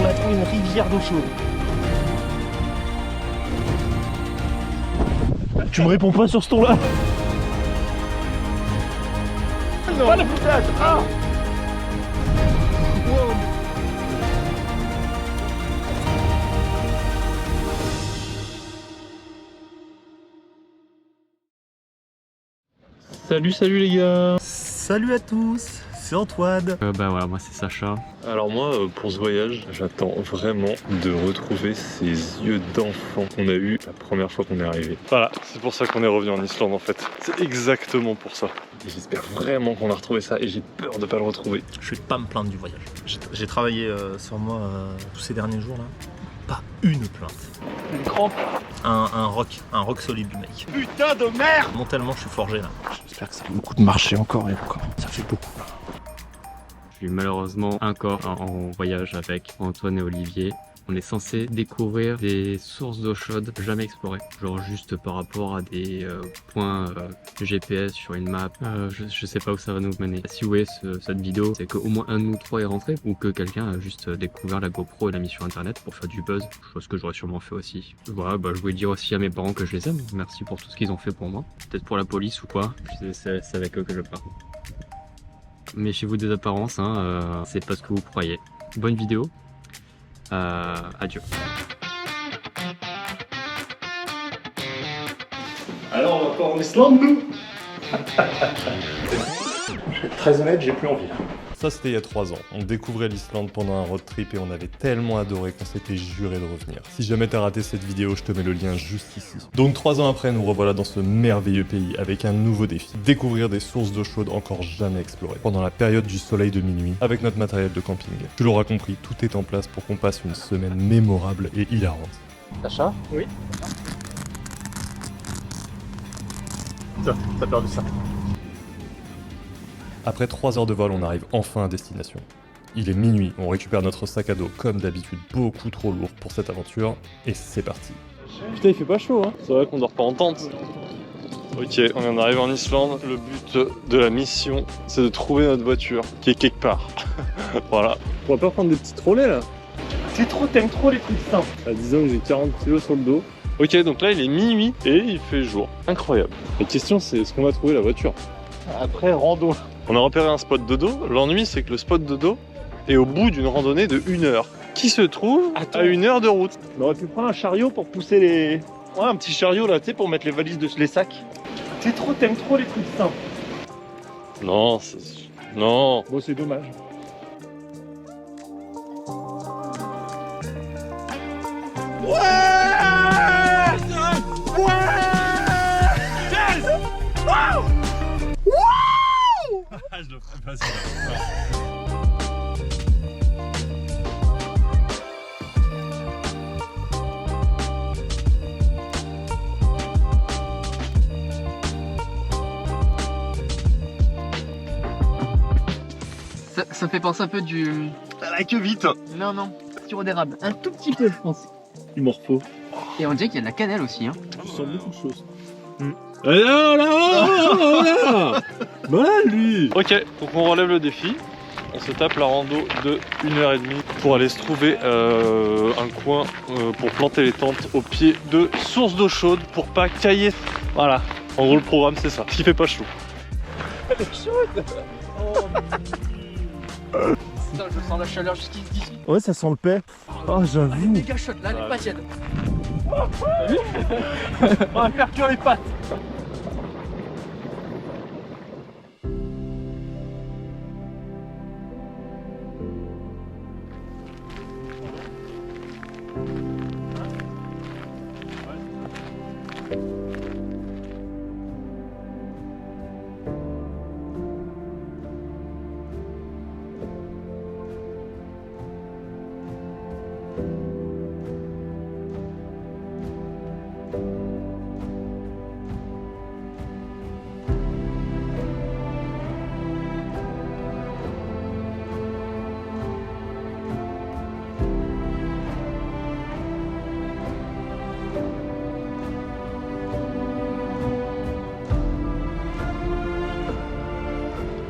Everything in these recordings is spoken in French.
attends, une rivière d'eau chaude. Tu me réponds pas sur ce ton-là. Non. Pas la boutade. Ah. Wow. Salut les gars. Salut à tous, c'est Antoine. Bah voilà, moi c'est Sacha. Alors moi, pour ce voyage, j'attends vraiment de retrouver ces yeux d'enfant qu'on a eu la première fois qu'on est arrivé. Voilà, c'est pour ça qu'on est revenu en Islande en fait. C'est exactement pour ça. Et j'espère vraiment qu'on a retrouvé ça et j'ai peur de pas le retrouver. Je vais pas me plaindre du voyage. J'ai travaillé sur moi tous ces derniers jours là. Pas une plainte. Une crampe. Un rock solide du mec. Putain de merde. Mentalement je suis forgé là. J'espère que ça fait beaucoup de marcher encore et encore. Ça fait beaucoup. Je suis malheureusement encore en voyage avec Antoine et Olivier. On est censé découvrir des sources d'eau chaude jamais explorées. Genre juste par rapport à des points GPS sur une map. Je sais pas où ça va nous mener. Si vous voyez cette vidéo, c'est qu'au moins un de nous trois est rentré ou que quelqu'un a juste découvert la GoPro et l'a mis sur internet pour faire du buzz. Chose que j'aurais sûrement fait aussi. Voilà, bah, je voulais dire aussi à mes parents que je les aime. Merci pour tout ce qu'ils ont fait pour moi. Peut-être pour la police ou quoi. C'est avec eux que je parle. Méfiez-vous des apparences, hein, c'est pas ce que vous croyez. Bonne vidéo. Adieu. Alors on va pas en Islande nous. Je vais être très honnête, j'ai plus envie là. Ça c'était il y a 3 ans, on découvrait l'Islande pendant un road trip et on avait tellement adoré qu'on s'était juré de revenir. Si jamais t'as raté cette vidéo, je te mets le lien juste ici. Donc 3 ans après, nous revoilà dans ce merveilleux pays avec un nouveau défi. Découvrir des sources d'eau chaude encore jamais explorées. Pendant la période du soleil de minuit, avec notre matériel de camping. Tu l'auras compris, tout est en place pour qu'on passe une semaine mémorable et hilarante. Sacha? Oui. Tiens, t'as perdu ça. Après 3 heures de vol, on arrive enfin à destination. Il est minuit, on récupère notre sac à dos comme d'habitude beaucoup trop lourd pour cette aventure, et c'est parti. Putain, il fait pas chaud, hein. C'est vrai qu'on dort pas en tente. Ok, on vient d'arriver en Islande. Le but de la mission, c'est de trouver notre voiture qui est quelque part. Voilà. On pourrait pas prendre des petits trolley là? T'aimes trop les trucs simples. Disons que j'ai 40 kilos sur le dos. Ok, donc là il est minuit et il fait jour. Incroyable. La question c'est est-ce qu'on va trouver la voiture? Après rando. On a repéré un spot de dos. L'ennui c'est que le spot de dos est au bout d'une randonnée de 1 heure. Qui se trouve à 1 heure de route. On aurait pu prendre un chariot pour pousser les... Ouais, un petit chariot là, tu sais, pour mettre les valises les sacs. T'aimes trop les trucs simples. Non, non. Bon, c'est dommage. Je le ferai pas. Ça me fait penser un peu du... La queue vite. Non, sirop d'érable. Un tout petit peu, je pense. Il m'en faut. Et on dirait qu'il y a de la cannelle aussi, hein. Je sens beaucoup de choses. Là Voilà lui. Ok, donc on relève le défi. On se tape la rando de 1h30 pour aller se trouver un coin pour planter les tentes au pied de sources d'eau chaude pour pas cailler. Voilà, en gros le programme c'est ça, qui fait pas chaud. Elle est chaude. Putain, je sens la chaleur jusqu'ici. Ouais, ça sent le paix. Oh, j'avoue. Elle est méga chaude, là, elle est pas tiède. On va faire cuire les pâtes.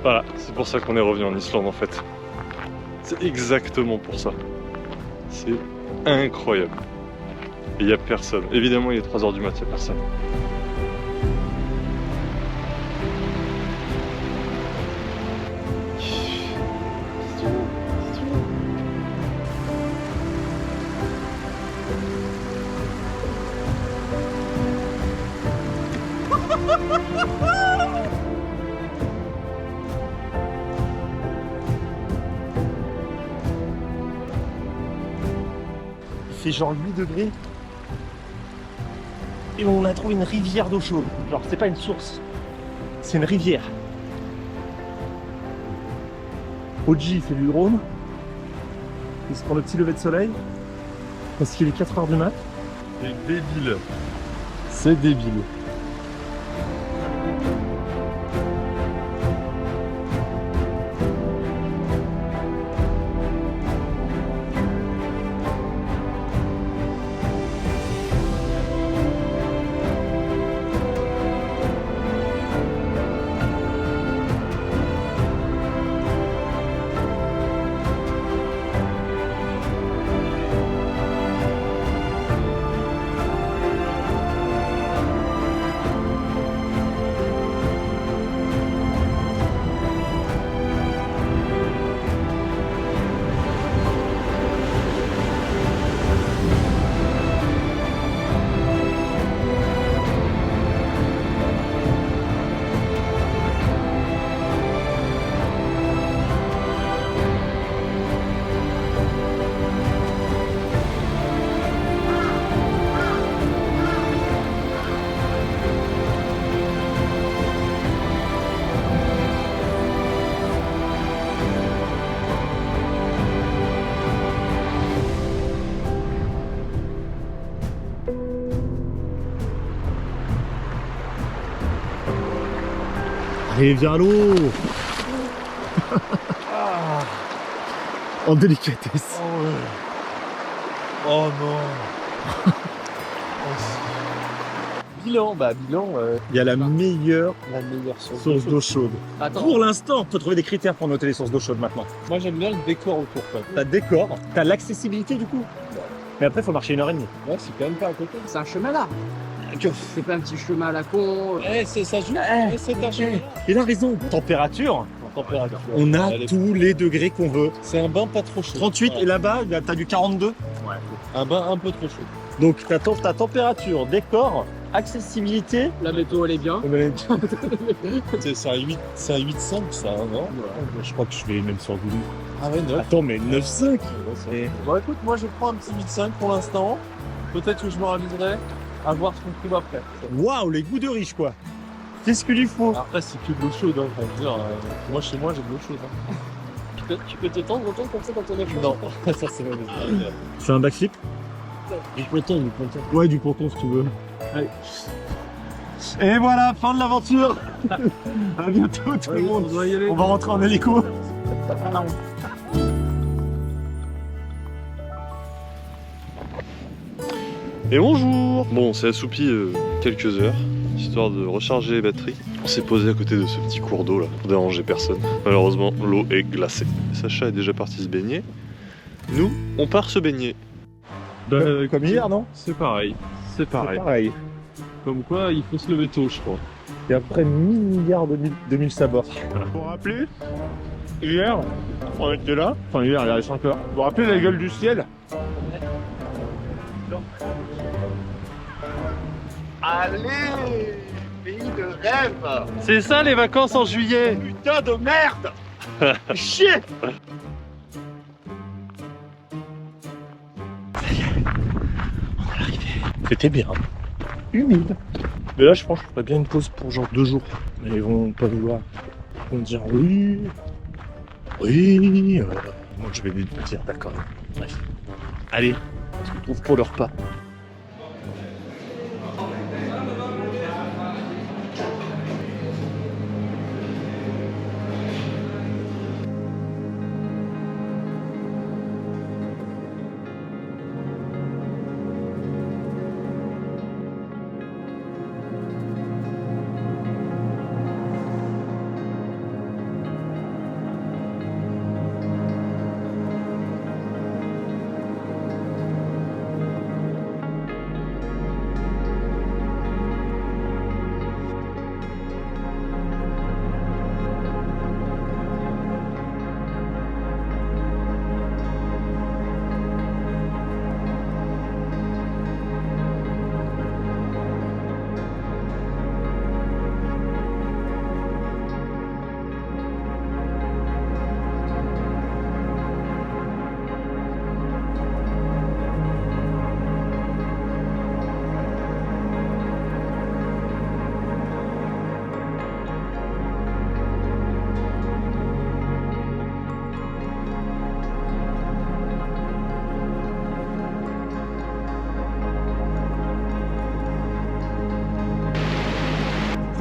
Voilà, c'est pour ça qu'on est revenu en Islande en fait. C'est exactement pour ça. C'est incroyable. Et il n'y a personne. Évidemment, il est 3h du mat', il n'y a personne. Il fait genre 8 degrés. Et on a trouvé une rivière d'eau chaude. Genre, c'est pas une source, c'est une rivière. Oji il fait du drone. Il se prend le petit lever de soleil. Parce qu'il est 4h du mat'. C'est débile. C'est débile. Allez, viens à l'eau. En délicatesse. Oh non. Bilan, Il y a la meilleure la meilleure source d'eau chaude. Attends, Pour l'instant, on peut trouver des critères pour noter les sources d'eau chaude maintenant. moi j'aime bien le décor autour quoi. T'as le décor, t'as l'accessibilité du coup. Mais après, il faut marcher 1h30. Ouais, c'est quand même pas à côté. C'est un chemin là. C'est pas un petit chemin à la con. Ça joue. C'est un chemin. Il a raison. Température, on a tous les degrés qu'on veut. C'est un bain pas trop chaud. 38 et là-bas, t'as du 42. Un bain un peu trop chaud. Donc t'as ta température, décor, accessibilité. La météo elle est bien. C'est un 8,5 ça, non? Je crois que je vais même sur Google. Ah ouais, 9. Attends, mais 9,5. Bon écoute, moi je prends un petit 8,5 pour l'instant. Peut-être que je me raviserai. À voir ce qu'on trouve après. Waouh, les goûts de riche quoi. Qu'est-ce qu'il lui faut? Après c'est que de l'eau chaude, hein, faut dire. Moi chez moi j'ai de l'eau chaude. Hein. Tu peux t'étendre autant comme ça quand on est chaud. Non, ça c'est pas bien. Tu fais un backflip? Du ponton. Ouais, du ponton si tu veux. Allez. Et voilà, fin de l'aventure. À bientôt tout le monde. On va rentrer en hélico. Et bonjour. Bon, on s'est assoupi quelques heures, histoire de recharger les batteries. On s'est posé à côté de ce petit cours d'eau là, pour déranger personne. Malheureusement, l'eau est glacée. Sacha est déjà parti se baigner. Nous, on part se baigner. Comme hier, non? C'est pareil. C'est pareil. Pareil. Comme quoi, il faut se lever tôt, je crois. Et après 1000 milliards de mille sabords. Vous vous rappelez? Hier, on était là. Enfin, hier, il y a 5 heures. Vous vous rappelez la gueule du ciel? Allez! Pays de rêve! C'est ça les vacances en juillet. Putain de merde! Chier! C'était bien. Humide. Mais là, je pense que je ferais bien une pause pour genre 2 jours. Mais ils vont pas vouloir. Ils vont dire oui. Oui. Moi, je vais lui dire d'accord. Bref. Allez, on se retrouve pour le repas.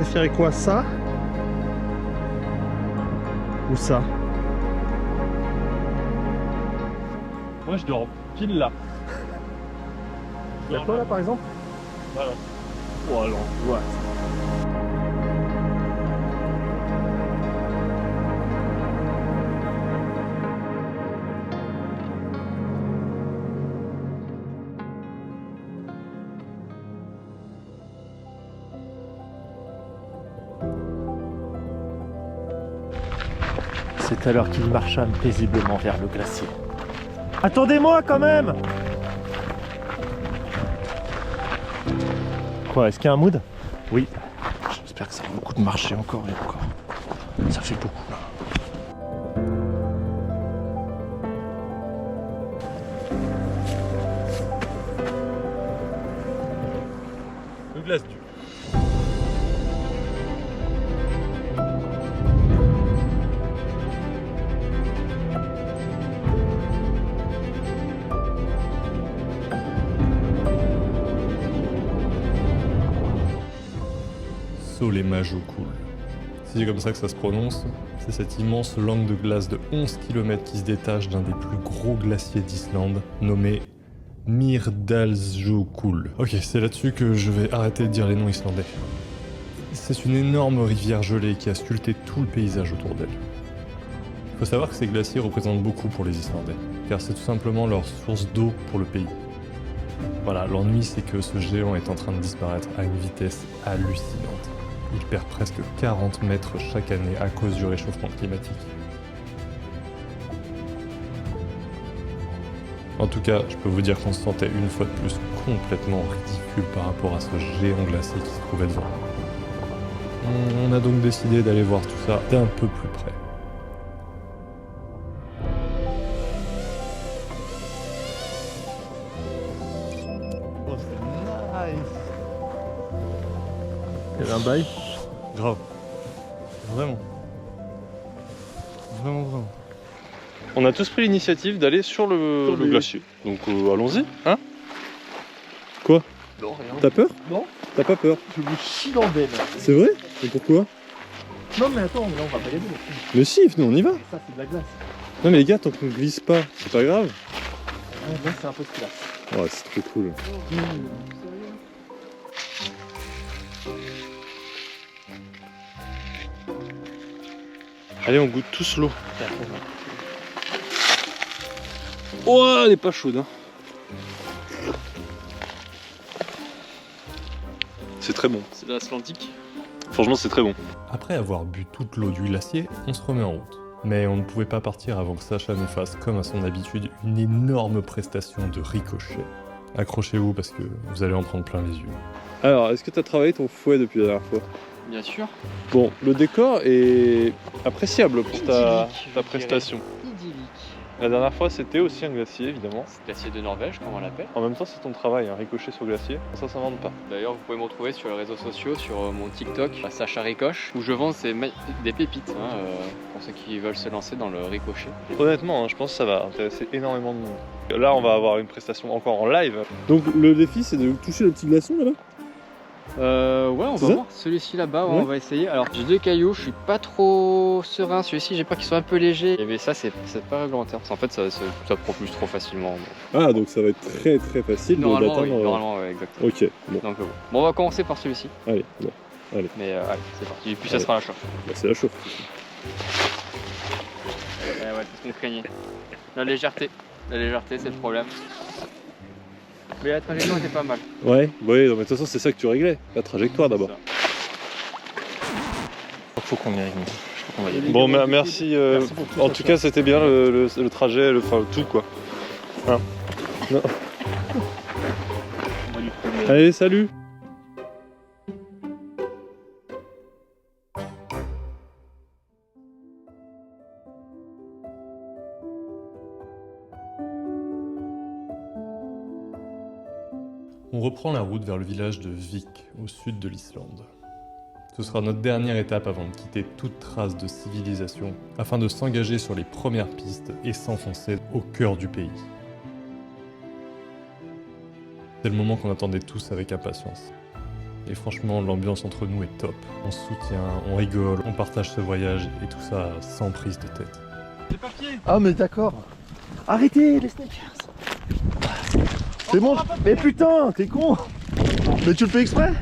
préférez quoi, ça ou ça? Moi je dors pile là. Y'a quoi là par exemple? Voilà. Oh alors, ouais. C'est alors qu'il marcha paisiblement vers le glacier. Attendez-moi quand même! Quoi, est-ce qu'il y a un mood? Oui. J'espère que ça va beaucoup de marcher encore et encore. Ça fait beaucoup là. Le glace dur. Sollemajokull. Si c'est comme ça que ça se prononce, c'est cette immense langue de glace de 11 km qui se détache d'un des plus gros glaciers d'Islande, nommé Mýrdalsjökull. Ok, c'est là-dessus que je vais arrêter de dire les noms islandais. C'est une énorme rivière gelée qui a sculpté tout le paysage autour d'elle. Il faut savoir que ces glaciers représentent beaucoup pour les Islandais, car c'est tout simplement leur source d'eau pour le pays. Voilà, l'ennui c'est que ce géant est en train de disparaître à une vitesse hallucinante. Il perd presque 40 mètres chaque année à cause du réchauffement climatique. En tout cas, je peux vous dire qu'on se sentait une fois de plus complètement ridicule par rapport à ce géant glacé qui se trouvait devant nous. On a donc décidé d'aller voir tout ça d'un peu plus près. Oh, c'est nice! Il y avait un bail? Grave. Vraiment. Vraiment. On a tous pris l'initiative d'aller sur le glacier. Donc allons-y, hein? Quoi? Non, rien. T'as peur? Non. T'as pas peur? Je me chie dans le bel. C'est vrai? Et pourquoi? Non mais attends, là on va pas y aller. Mais si, nous on y va. Ça c'est de la glace. Non mais les gars, tant qu'on ne glisse pas, c'est pas grave. Là c'est un peu de glace. Ouais, c'est trop cool. Allez, on goûte tous l'eau. Oh, elle est pas chaude, hein. C'est très bon. C'est de l'Atlantique. Franchement, c'est très bon. Après avoir bu toute l'eau du glacier, on se remet en route. Mais on ne pouvait pas partir avant que Sacha nous fasse, comme à son habitude, une énorme prestation de ricochet. Accrochez-vous parce que vous allez en prendre plein les yeux. Alors, est-ce que tu as travaillé ton fouet depuis la dernière fois? Bien sûr. Bon, le décor est appréciable pour ta Idyllique, je prestation. Idyllique. La dernière fois, c'était aussi un glacier, évidemment. C'est le glacier de Norvège, comme on l'appelle. En même temps, c'est ton travail, un ricochet sur glacier. Ça s'invente pas. D'ailleurs, vous pouvez me retrouver sur les réseaux sociaux, sur mon TikTok, Sacha Ricoche, où je vends des pépites pour ceux qui veulent se lancer dans le ricochet. Honnêtement, hein, je pense que ça va intéresser énormément de monde. Là, on va avoir une prestation encore en live. Donc, le défi, c'est de toucher le petit glaçon là-bas. Ouais, on C'est va ça voir celui-ci là-bas, Ouais. on va essayer. Alors, j'ai 2 cailloux, je suis pas trop serein. Celui-ci, j'ai peur qu'il soit un peu léger. Mais ça, c'est pas réglementaire. Parce qu'en fait, ça propulse trop facilement. Ah, donc ça va être très très facile Normalement, oui, d'atteindre. normalement, ouais, exactement. Ok, bon, Donc, bon, on va commencer par celui-ci. allez, bon. Mais allez, c'est parti. Et puis, ça Allez. sera la chauffe. Bah, c'est la chauffe. Ouais, c'est ce qu'on craignait. La légèreté, c'est le problème. Mais la trajectoire était pas mal. Ouais, non, mais de toute façon, c'est ça que tu réglais. La trajectoire d'abord. Faut qu'on y aille. Bon, merci. Merci pour tout En ça, tout ça. cas, c'était bien le trajet, enfin tout quoi. Hein. Non. Allez, salut. On reprend la route vers le village de Vik, au sud de l'Islande. Ce sera notre dernière étape avant de quitter toute trace de civilisation, afin de s'engager sur les premières pistes et s'enfoncer au cœur du pays. C'est le moment qu'on attendait tous avec impatience. Et franchement, l'ambiance entre nous est top. On se soutient, on rigole, on partage ce voyage et tout ça sans prise de tête. Les papiers. Ah mais d'accord. Arrêtez les sneakers. C'est bon. Mais putain, t'es con. Mais tu le fais exprès?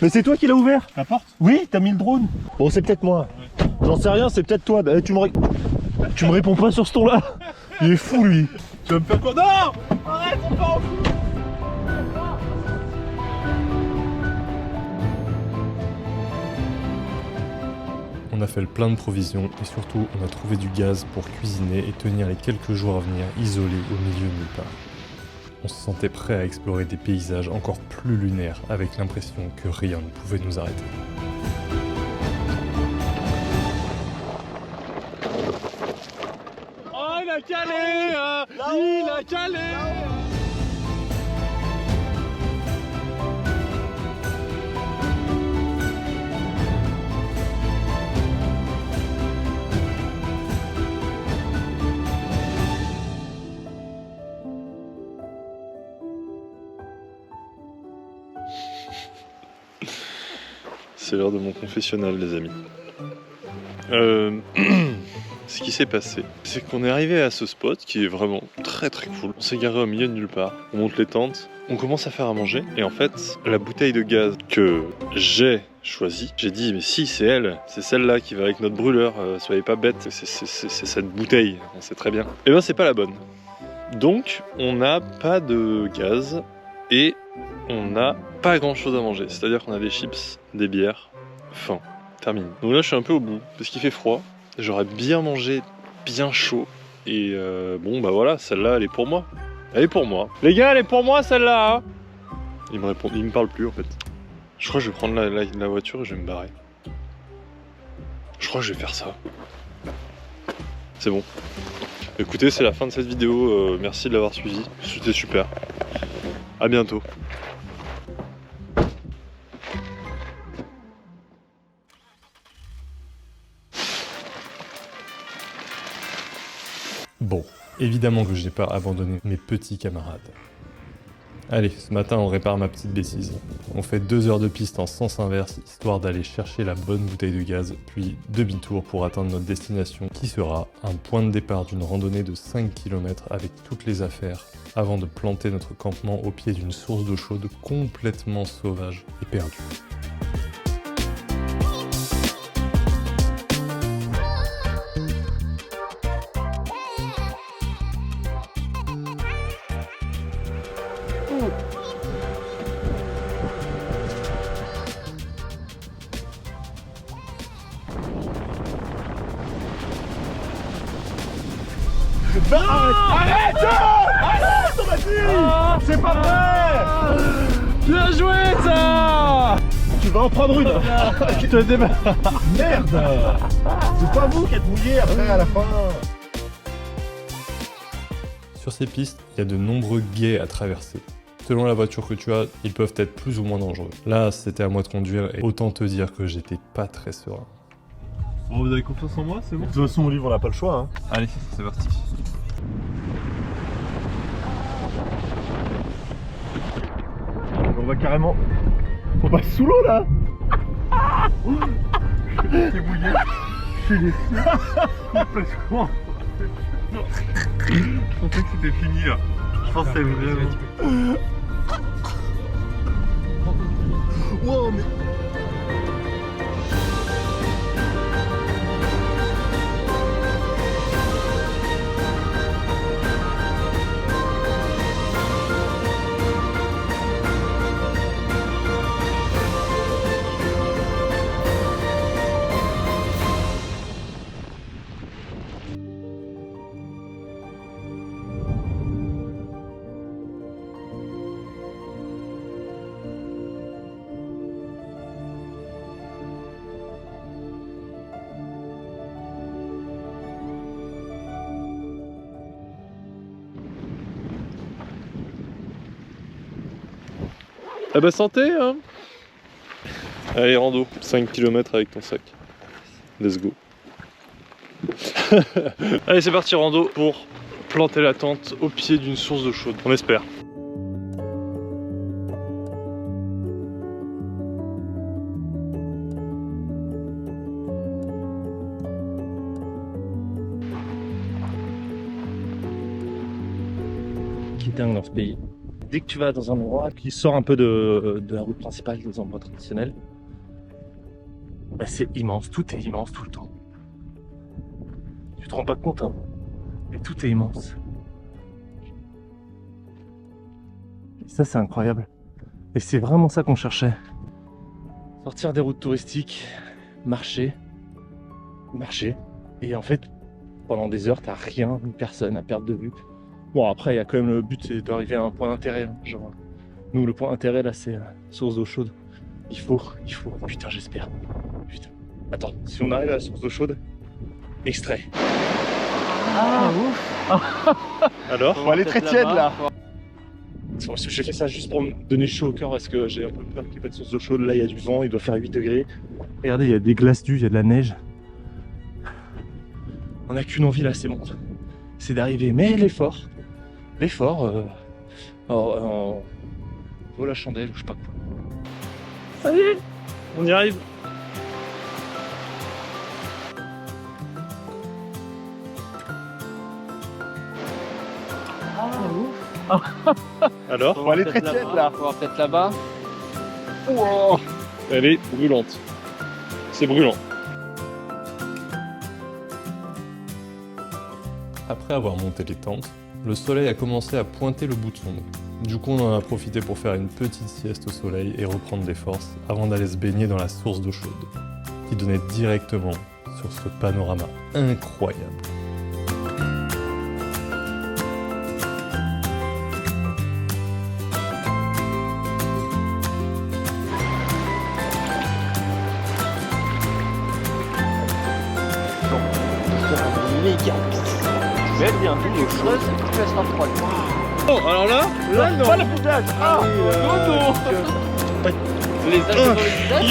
Mais c'est toi qui l'as ouvert. La porte? Oui, t'as mis le drone. Bon, c'est peut-être moi. Ouais. J'en sais rien, c'est peut-être toi. Bah, tu me réponds pas sur ce ton-là. Il est fou lui. Tu vas me faire quoi? Non! Arrête, on part en fou! On a fait le plein de provisions et surtout on a trouvé du gaz pour cuisiner et tenir les quelques jours à venir isolés au milieu de nulle part. On se sentait prêt à explorer des paysages encore plus lunaires avec l'impression que rien ne pouvait nous arrêter. Oh, il a calé! Il a calé! C'est l'heure de mon confessionnal, les amis. Ce qui s'est passé, c'est qu'on est arrivé à ce spot qui est vraiment très très cool. On s'est garé au milieu de nulle part, on monte les tentes, on commence à faire à manger et en fait, la bouteille de gaz que j'ai choisie, j'ai dit mais si c'est elle, c'est celle-là qui va avec notre brûleur, soyez pas bêtes, c'est cette bouteille, on sait très bien. Et ben c'est pas la bonne. Donc on n'a pas de gaz et on n'a pas grand chose à manger, c'est-à-dire qu'on a des chips, des bières, faim, terminé. Donc là je suis un peu au bout, parce qu'il fait froid, j'aurais bien mangé, bien chaud, et bon bah voilà, celle-là elle est pour moi. Elle est pour moi. Les gars, elle est pour moi celle-là hein. Il me répond, il me parle plus en fait. Je crois que je vais prendre la voiture et je vais me barrer. Je crois que je vais faire ça. C'est bon. Écoutez, c'est la fin de cette vidéo, merci de l'avoir suivi, c'était super. À bientôt. Bon, évidemment que j'ai pas abandonné mes petits camarades. Allez, ce matin on répare ma petite bêtise. On fait 2 heures de piste en sens inverse, histoire d'aller chercher la bonne bouteille de gaz, puis demi-tour pour atteindre notre destination, qui sera un point de départ d'une randonnée de 5 km avec toutes les affaires, avant de planter notre campement au pied d'une source d'eau chaude complètement sauvage et perdue. Arrête on m'a dit. C'est pas vrai. Bien joué ça. Tu vas en prendre une. Je te démarre. Merde. C'est pas vous qui êtes mouillé après à la fin. Sur ces pistes, il y a de nombreux gués à traverser. Selon la voiture que tu as, ils peuvent être plus ou moins dangereux. Là, c'était à moi de conduire et autant te dire que j'étais pas très serein. Bon, vous avez confiance en moi, c'est bon? De toute façon, Olive, on n'a pas le choix. Hein. Allez, c'est parti. On va carrément. On va sous l'eau là. T'es mouillé. Je suis déçu. Complètement. Je pensais que c'était fini là. Je pensais vraiment. Wow, mais. Ah bah santé hein. Allez rando, 5 km avec ton sac. Let's go. Allez c'est parti rando pour planter la tente au pied d'une source d'eau chaude. On espère. qui est dingue dans ce pays. Dès que tu vas dans un endroit qui sort un peu de la route principale, des endroits traditionnels, bah c'est immense, tout est immense tout le temps. Tu te rends pas compte, hein, mais tout est immense. Et ça c'est incroyable. Et c'est vraiment ça qu'on cherchait. Sortir des routes touristiques, marcher, et en fait, pendant des heures, t'as rien, ni personne à perdre de vue. Bon, après, il y a quand même le but, c'est d'arriver à un point d'intérêt. Hein. Genre, nous, le point d'intérêt, là, c'est source d'eau chaude. Il faut. Putain, j'espère. Putain. Attends, si on arrive à la source d'eau chaude, extrait. Ah, ouf. Alors, Elle est très tiède, là. J'ai fait ça juste pour me donner chaud au cœur parce que j'ai un peu peur qu'il n'y ait pas de source d'eau chaude. Là, il y a du vent, il doit faire 8 degrés. Regardez, il y a des glaces d'huile, il y a de la neige. On n'a qu'une envie là, c'est bon. C'est d'arriver. Mais l'effort, vaut la chandelle ou je sais pas quoi. Allez, on y arrive. Ah, ouf. Alors, Elle est très tiède, là. On va peut-être là-bas. Wow. Elle est brûlante. C'est brûlant. Après avoir monté les tentes, le soleil a commencé à pointer le bout de son nez. Du coup, on en a profité pour faire une petite sieste au soleil et reprendre des forces avant d'aller se baigner dans la source d'eau chaude, qui donnait directement sur ce panorama incroyable. Mais bien vu, les choses, tu laisses en froid. Oh, alors là non. Pas le visage. Ah, dodo. Les ailes dans le visage.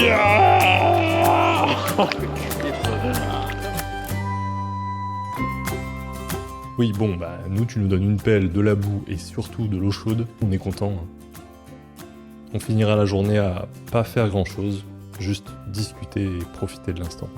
Oui, bon, bah, nous, tu nous donnes une pelle, de la boue et surtout de l'eau chaude, on est content. On finira la journée à pas faire grand chose, juste discuter et profiter de l'instant.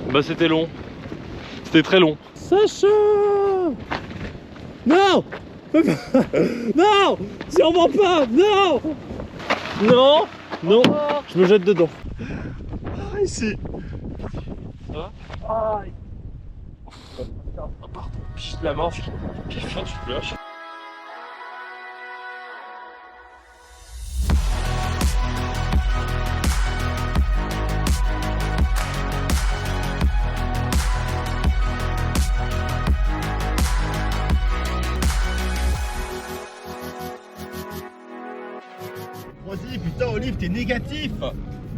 Bah c'était long. C'était très long. Sacha! Non! Non! Sûrement pas! Non! Non! Non! Je me jette dedans. Ah, ici! Ça va? Ah! Pardon, piste la manche. Tu lâches. Vas-y, putain, Olive, t'es négatif.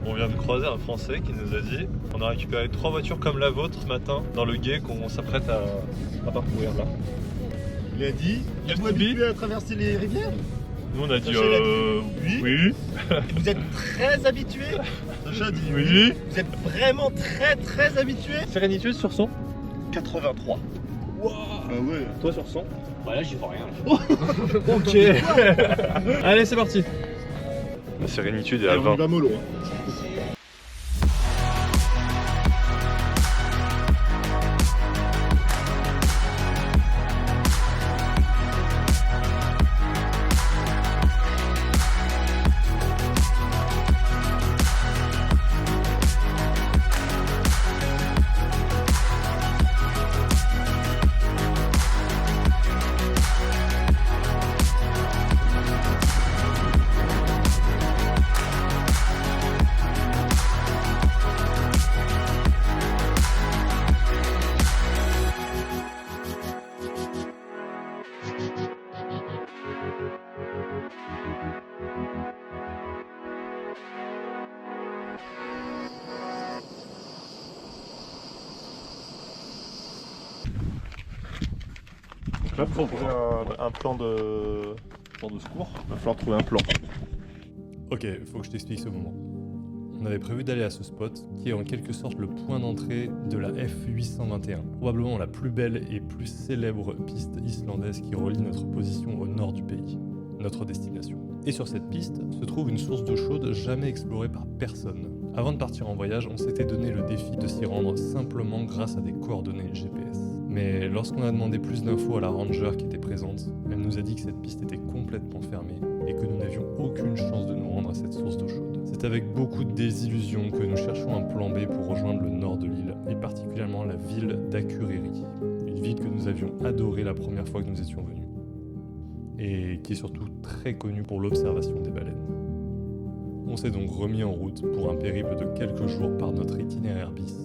On vient de croiser un Français qui nous a dit qu'on a récupéré 3 voitures comme la vôtre ce matin dans le gué qu'on s'apprête à parcourir là. Il a dit, êtes-vous habitué à traverser les rivières? Nous on a dit Sacha, il a dit oui. Et vous êtes très habitué? Sacha a dit Oui. Vous êtes vraiment très habitué? Sérénitude sur 100. 83. Wow. Ah ouais. Toi sur 100. Bah là, j'y vois rien. Ok. Allez c'est parti. La sérénitude est à On 20. y va mollo. Là, faut trouver un plan de secours. Il va falloir trouver un plan. Ok, faut que je t'explique ce moment. On avait prévu d'aller à ce spot, qui est en quelque sorte le point d'entrée de la F821, probablement la plus belle et plus célèbre piste islandaise qui relie notre position au nord du pays, notre destination. Et sur cette piste se trouve une source d'eau chaude jamais explorée par personne. Avant de partir en voyage, on s'était donné le défi de s'y rendre simplement grâce à des coordonnées GPS. Mais lorsqu'on a demandé plus d'infos à la ranger qui était présente, elle nous a dit que cette piste était complètement fermée et que nous n'avions aucune chance de nous rendre à cette source d'eau chaude. C'est avec beaucoup de désillusion que nous cherchons un plan B pour rejoindre le nord de l'île, et particulièrement la ville d'Akureyri, une ville que nous avions adorée la première fois que nous étions venus, et qui est surtout très connue pour l'observation des baleines. On s'est donc remis en route pour un périple de quelques jours par notre itinéraire bis,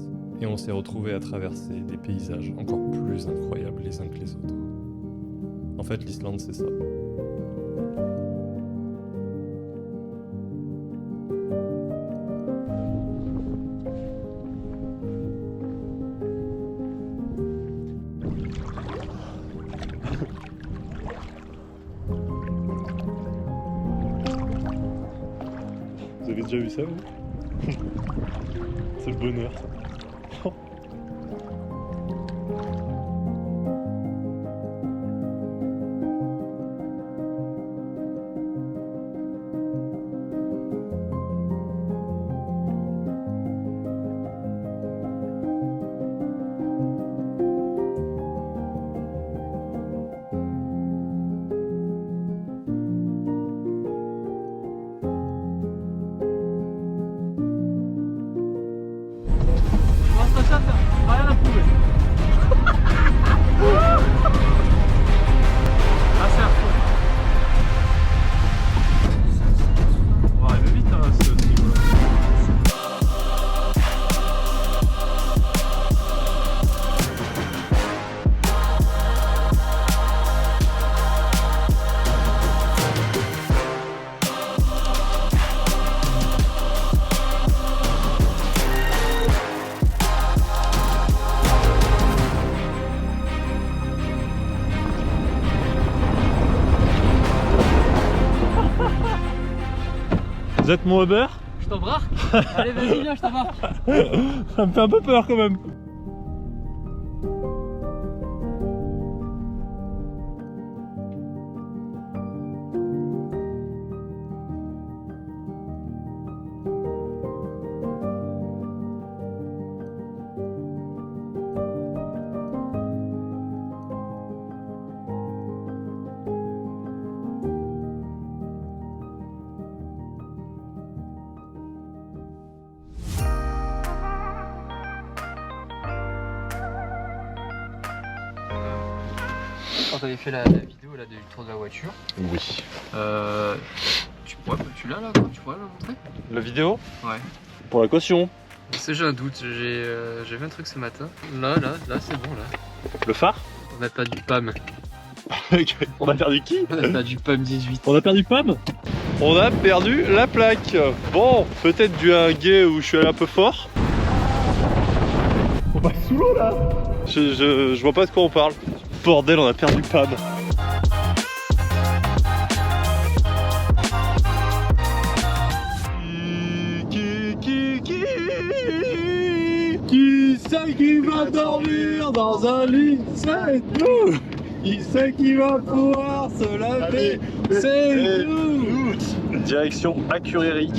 et on s'est retrouvé à traverser des paysages encore plus incroyables les uns que les autres. En fait, l'Islande, c'est ça. Vous avez déjà vu ça, vous? C'est le bonheur. Rien à prouver. Ah, c'est un fou. On va arriver vite à ce niveau-là. Vous êtes mon Uber? Je t'embarque. Allez, vas-y, viens, je t'embarque. Ça me fait un peu peur quand même. Quand t'avais fait la vidéo là, du tour de la voiture, Oui. tu l'as là, quoi, tu pourrais me montrer? La vidéo? Ouais. Pour la caution. C'est j'ai un doute, j'ai vu un truc ce matin. Là, c'est bon là. Le phare? On a perdu PAM. On a perdu qui? On a perdu PAM 18. On a perdu Pam? On a perdu la plaque. Bon, peut-être dû à un guet où je suis allé un peu fort. On passe sous l'eau là. Je vois pas de quoi on parle. Bordel, on a perdu Pam. Qui c'est qui va dormir dans un lit? C'est nous. Qui c'est qui va pouvoir se laver? C'est nous. Direction Akureyri.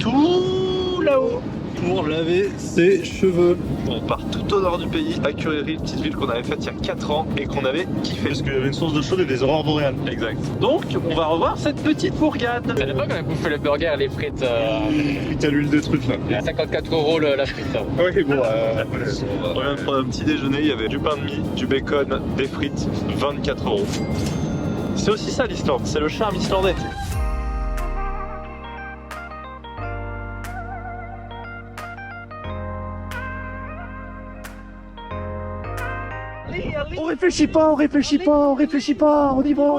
Tout là-haut. Pour laver ses cheveux. On part tout au nord du pays, Akureyri, une petite ville qu'on avait faite il y a 4 ans et qu'on avait kiffé. Parce qu'il y avait une source de chaude et des aurores boréales. Exact. Donc, on va revoir cette petite bourgade. À l'époque, on a bouffé le burger, les frites. Putain, l'huile de truffe là. À 54 € la frite. Oui, bon, On vient de prendre un petit déjeuner, il y avait du pain de mie, du bacon, des frites, 24 €. C'est aussi ça l'Islande, c'est le charme islandais. on réfléchit pas, on y va.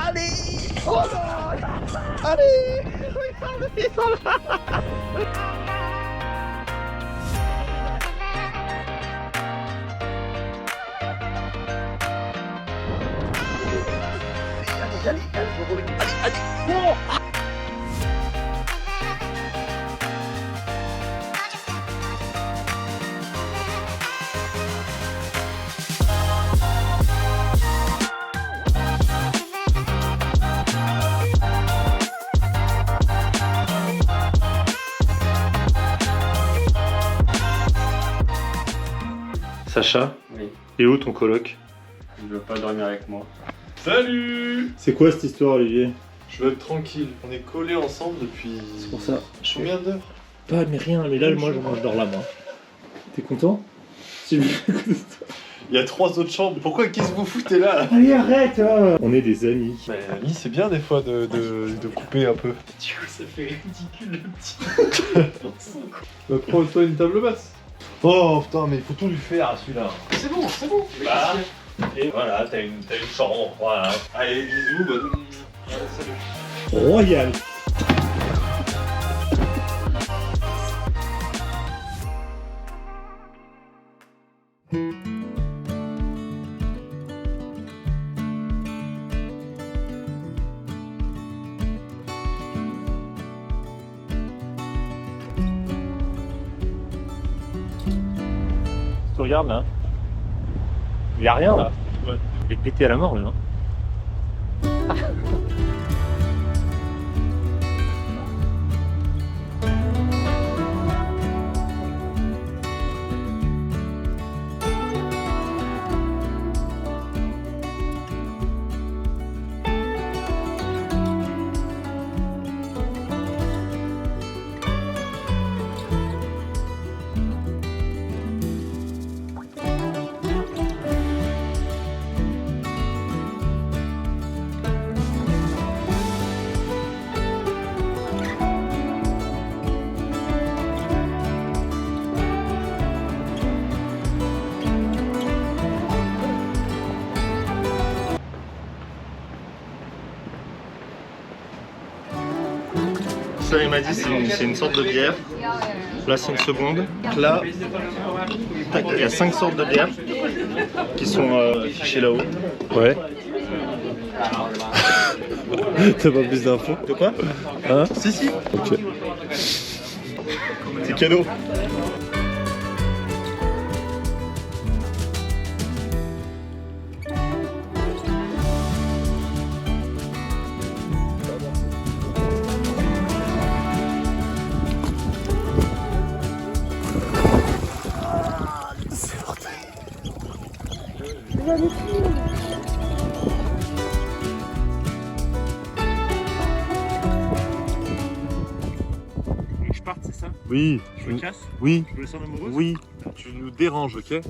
Allez. Oh là. Allez. Sacha, Oui. et où ton coloc? Il veut pas dormir avec moi. Salut! C'est quoi cette histoire, Olivier? Je veux être tranquille. On est collés ensemble depuis. C'est pour ça. Combien d'heures? Pas, mais rien, mais là, moi, je dors là, moi. T'es content? Si Il y a 3 autres chambres. Pourquoi qu'est-ce que vous foutez là? Allez, arrête! On est des amis. Mais l'ami, c'est bien des fois de couper un peu. Du coup, ça fait ridicule le petit. Bah, prends-toi une table basse. Oh putain, mais il faut tout lui faire à celui-là. C'est bon, c'est bon. Bah, et voilà, t'as une chambre, voilà. Allez, bisous, bonne. Salut. Royal. Tu regardes là, il y a rien là. Ouais. Il est pété à la mort là. Ça, il m'a dit c'est une sorte de bière. Là, c'est une seconde. Là, tac, il y a 5 sortes de bières qui sont affichées là-haut. Ouais. T'as pas plus d'infos? De quoi? Hein? Si. Ok. C'est cadeau. Je parte, c'est ça? Oui. Je me casse? Oui. Je me sens amoureuse? Oui. Tu nous déranges, ok?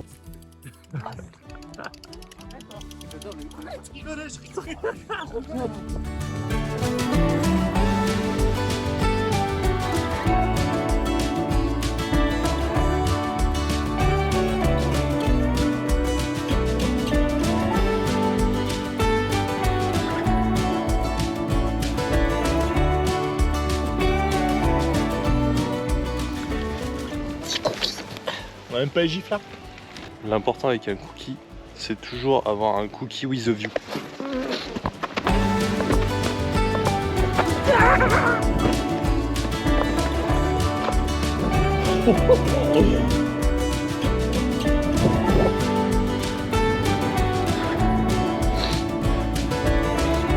On a même pas les gifles là? L'important avec un cookie, c'est toujours avoir un cookie with a view.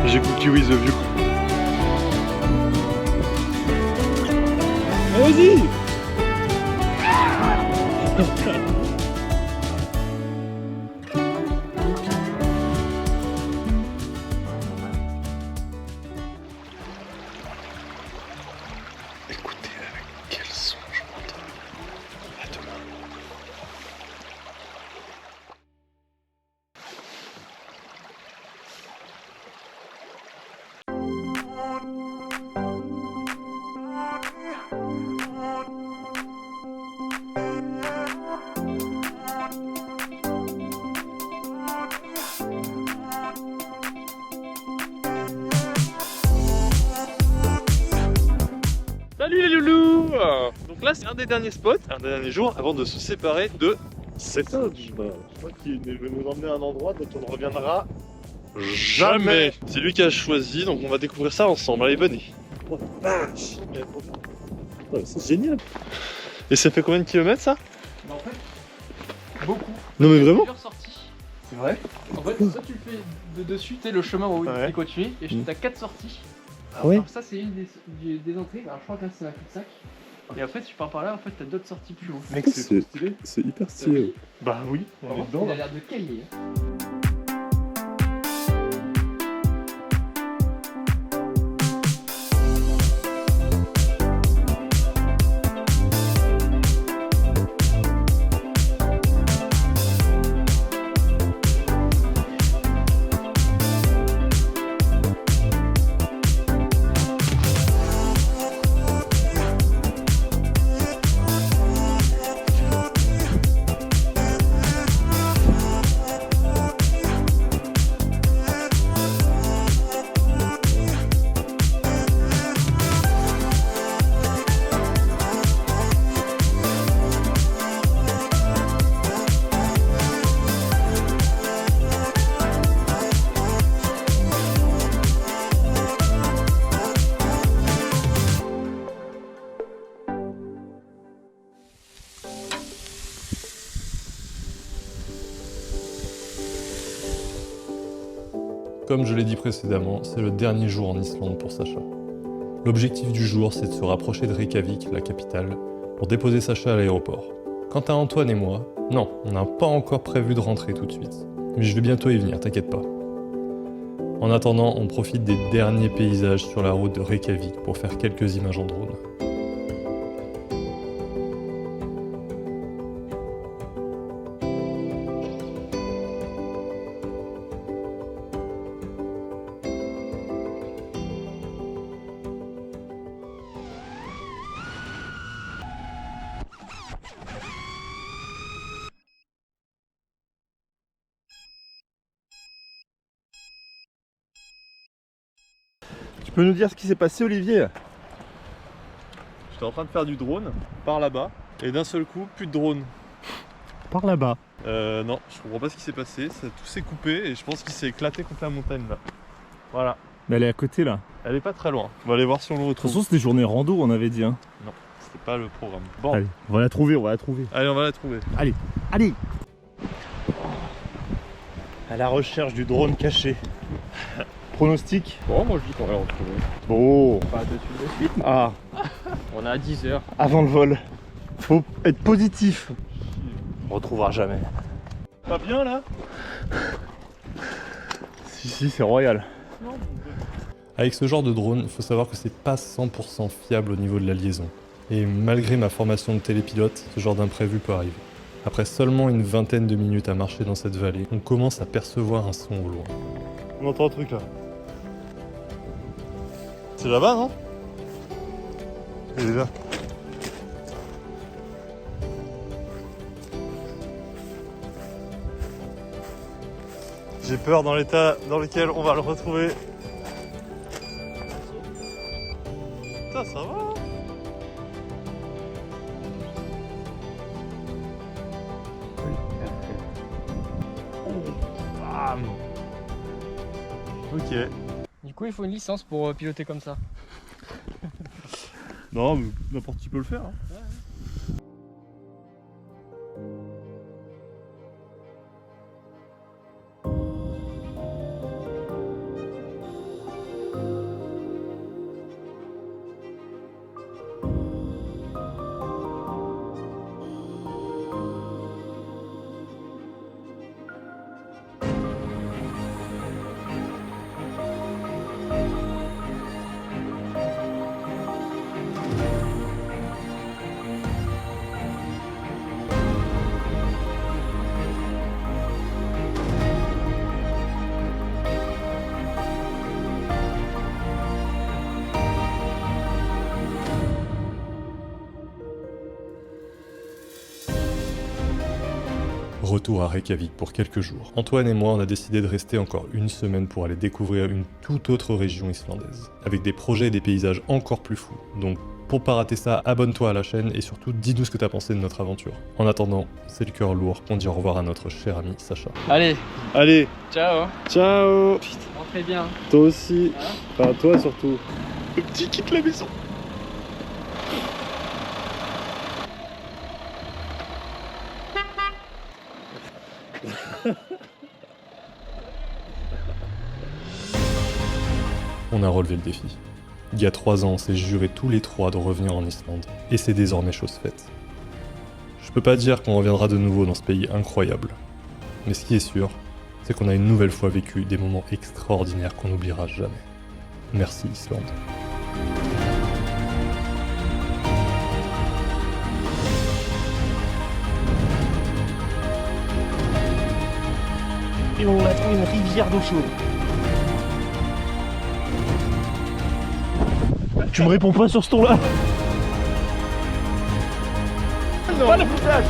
J'ai cookie with a view. Vas-y! Écoutez avec quel son je m'entends. À demain. Salut les loulous! Donc là c'est un des derniers spots, un des derniers jours avant de se séparer de cet autre. Je crois qu'il va nous emmener à un endroit dont on reviendra jamais. C'est lui qui a choisi, donc on va découvrir ça ensemble. Allez, venez. Oh la vache. Ouais, c'est génial. Et ça fait combien de kilomètres ça? Bah, en fait, beaucoup. Non mais vraiment? Plusieurs sorties. C'est vrai? En fait, ça tu le fais de dessus, tu sais, le chemin où Ouais. il continue, et t'as 4 sorties. Ah ouais? Alors ça c'est une des entrées, alors je crois que là c'est un cul-de-sac. Et après tu pars par là, en fait t'as d'autres sorties plus haut. Mec, c'est hyper stylé. Bah oui, on est dedans Il a là. l'air de cailler. Comme je l'ai dit précédemment, c'est le dernier jour en Islande pour Sacha. L'objectif du jour, c'est de se rapprocher de Reykjavik, la capitale, pour déposer Sacha à l'aéroport. Quant à Antoine et moi, non, on n'a pas encore prévu de rentrer tout de suite. Mais je vais bientôt y venir, t'inquiète pas. En attendant, on profite des derniers paysages sur la route de Reykjavik pour faire quelques images en drone. Tu peux nous dire ce qui s'est passé, Olivier? J'étais en train de faire du drone par là-bas et d'un seul coup, plus de drone. Par là-bas. Non, je comprends pas ce qui s'est passé, tout s'est coupé et je pense qu'il s'est éclaté contre la montagne là. Voilà, Mais elle est à côté là. elle est pas très loin. On va aller voir si on le De toute retrouve. façon, c'était journée rando, on avait dit. Hein. Non, c'était pas le programme. Bon, Allez, on va la trouver, on va la trouver. allez, on va la trouver. Allez! À la recherche du drone caché. Pronostic? Bon, moi je dis qu'on va le retrouver. Bon. Pas de suite. Ah, On est à 10h. avant le vol. Faut être positif. On retrouvera jamais. Pas bien là? Si, c'est royal. Avec ce genre de drone, il faut savoir que c'est pas 100% fiable au niveau de la liaison. Et malgré ma formation de télépilote, ce genre d'imprévu peut arriver. Après seulement une vingtaine de minutes à marcher dans cette vallée, on commence à percevoir un son au loin. On entend un truc là. C'est là-bas, non? Il est là. J'ai peur dans l'état dans lequel on va le retrouver. Putain, ça va? Bam. Ok. Du coup, il faut une licence pour piloter comme ça. Non, mais n'importe qui peut le faire. Hein. Retour à Reykjavik pour quelques jours. Antoine et moi, on a décidé de rester encore une semaine pour aller découvrir une toute autre région islandaise, avec des projets et des paysages encore plus fous. Donc Pour pas rater ça, abonne-toi à la chaîne et surtout dis-nous ce que t'as pensé de notre aventure. En attendant, c'est le cœur lourd qu'on dit au revoir à notre cher ami Sacha. Allez, Allez, ciao. ciao. Rentrez bien. Toi aussi. Hein Enfin, toi surtout. Le petit quitte la maison. On a relevé le défi. Il y a 3 ans, on s'est juré tous les 3 de revenir en Islande. Et c'est désormais chose faite. Je peux pas dire qu'on reviendra de nouveau dans ce pays incroyable. Mais ce qui est sûr, c'est qu'on a une nouvelle fois vécu des moments extraordinaires qu'on n'oubliera jamais. Merci Islande. Et on a trouvé une rivière d'eau chaude. Tu me réponds pas sur ce ton-là. Pas le foutage.